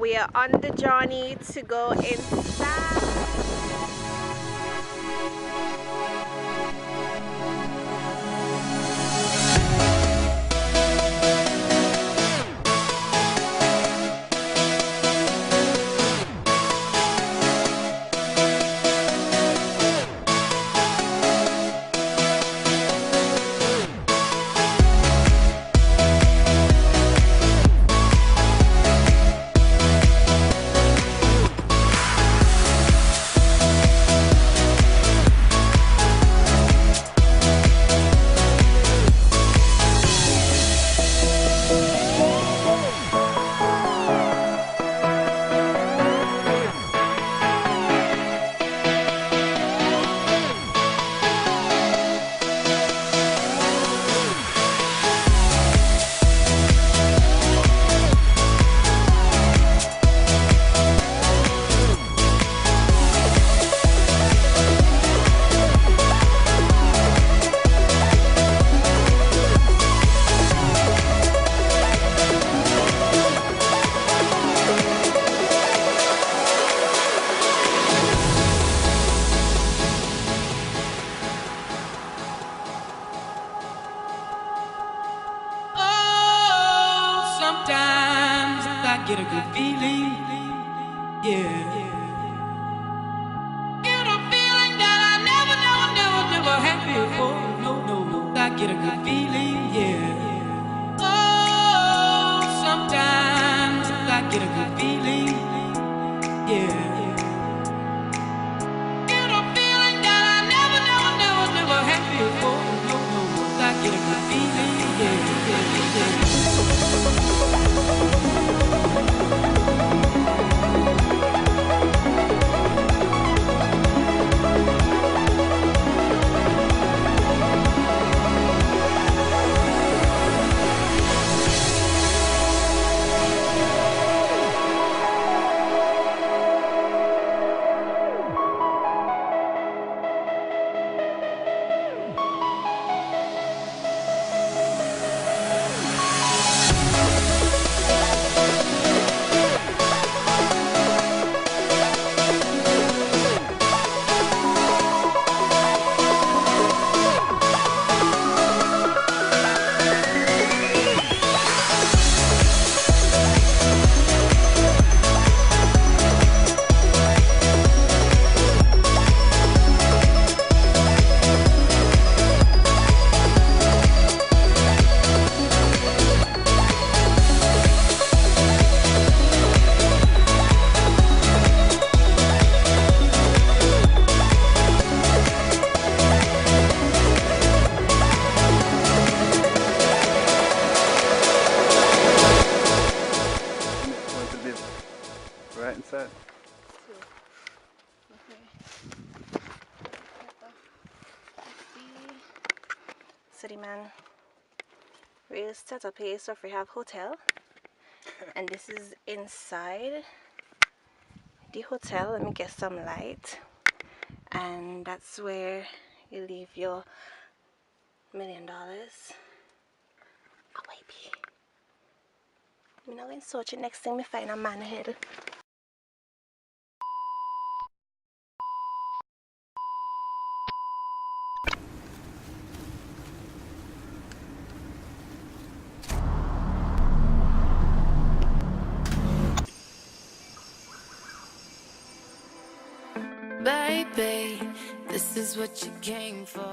we are on the journey to go inside. Get a good feeling, yeah. Get a feeling that I never had before. No. I get a good feeling, yeah. Oh, sometimes I get a good feeling, yeah. Get a feeling that I never had before. No. I get a good feeling, yeah. Right inside. So the man will set up here, so if we have hotel, and this is inside the hotel. Let me get some light, and that's where you leave your $1 million. Oh baby, I'm not going to search it. Next thing me find a man head. Baby, this is what you came for.